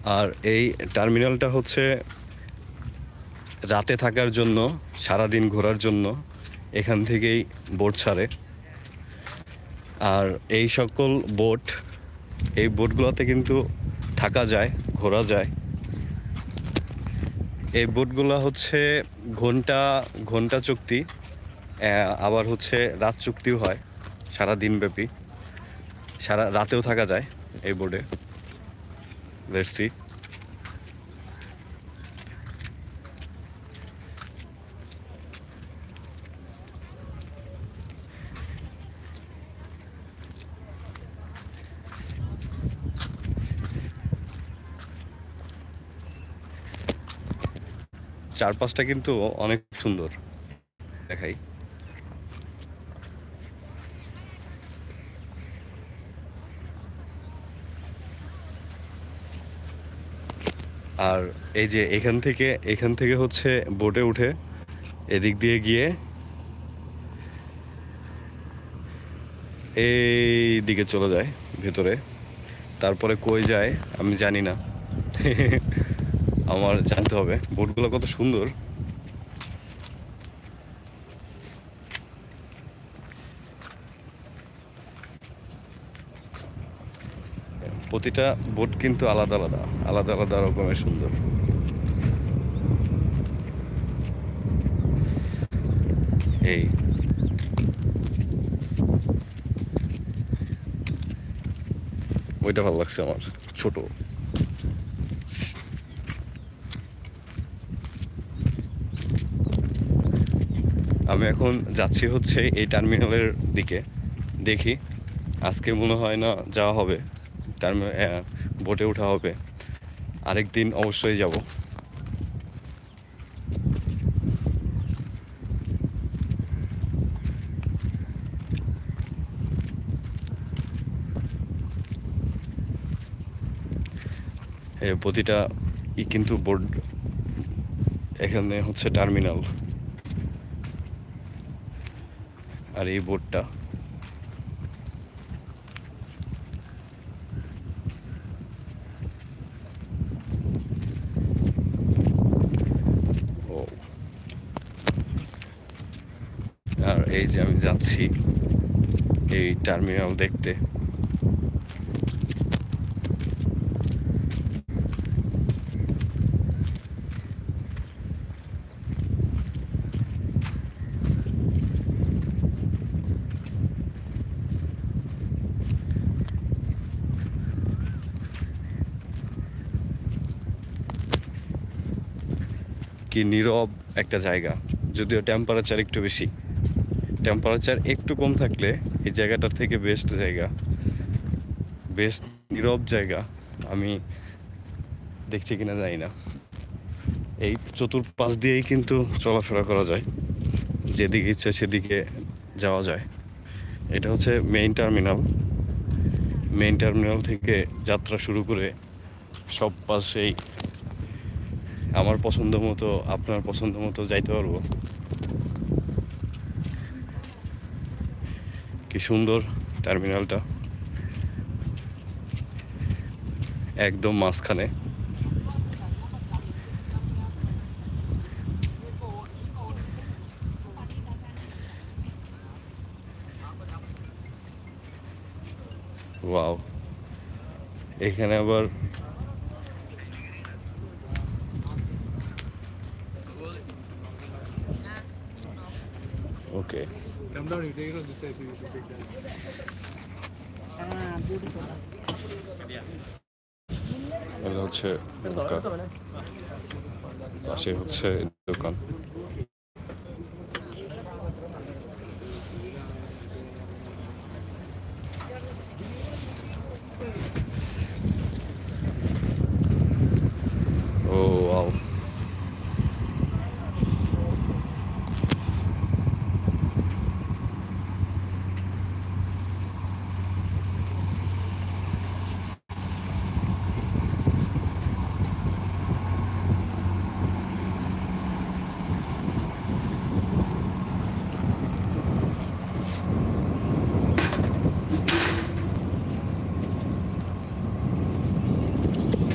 আর এই টার্মিনালটা হচ্ছে রাতে থাকার জন্য, সারাদিন ঘোরার জন্য এখান থেকেই বোট ছাড়ে। আর এই সকল বোট, এই বোটগুলোতে কিন্তু থাকা যায়, ঘোরা যায়। এই বোটগুলো হচ্ছে ঘন্টা ঘন্টা চুক্তি, আবার হচ্ছে রাত চুক্তিও হয়, সারা দিনব্যাপী, সারা রাতেও থাকা যায় এই বোটে। Let's see. চারপাশটা কিন্তু অনেক সুন্দর, দেখাই। আর এই যে এখান থেকে হচ্ছে বোটে উঠে এদিক দিয়ে গিয়ে এই দিকে চলে যায় ভেতরে। তারপরে কই যায় আমি জানি না, আমার জানতে হবে। বোটগুলো কত সুন্দর। প্রতিটা বোট কিন্তু আলাদা আলাদা আলাদা আলাদা রকমের সুন্দর। এই ওইটা ভালো লাগছে আমার, ছোট। আমি এখন যাচ্ছি হচ্ছে এই টার্মিনালের দিকে। দেখি, আজকে মনে হয় না যাওয়া হবে, বোটে ওঠা হবে। আরেকদিন অবশ্যই যাব। প্রতিটা কিন্তু বোট, এখানে হচ্ছে টার্মিনাল। আর এই বোটটা ও, আর এই যে আমি যাচ্ছি এই টার্মিনাল দেখতে। কি নীরব একটা জায়গা, যদিও টেম্পারেচার একটু বেশি। টেম্পারেচার একটু কম থাকলে এই জায়গাটার থেকে বেস্ট জায়গা, বেস্ট নীরব জায়গা আমি দেখছি কিনা জানি না। এই চতুর্পাশ দিয়েই কিন্তু চলাফেরা করা যায়, যেদিকে ইচ্ছে সেদিকে যাওয়া যায়। এটা হচ্ছে মেইন টার্মিনাল। মেইন টার্মিনাল থেকে যাত্রা শুরু করে সব পাশেই আমার পছন্দ মতো, আপনার পছন্দ মতো যাইতে পারবো। কি সুন্দর টার্মিনালটা, একদম মাঝখানে। ওয়াও, এখানে আবার ওকে, এটা হচ্ছে দোকান, পাশে হচ্ছে দোকান। ও ওয়াও,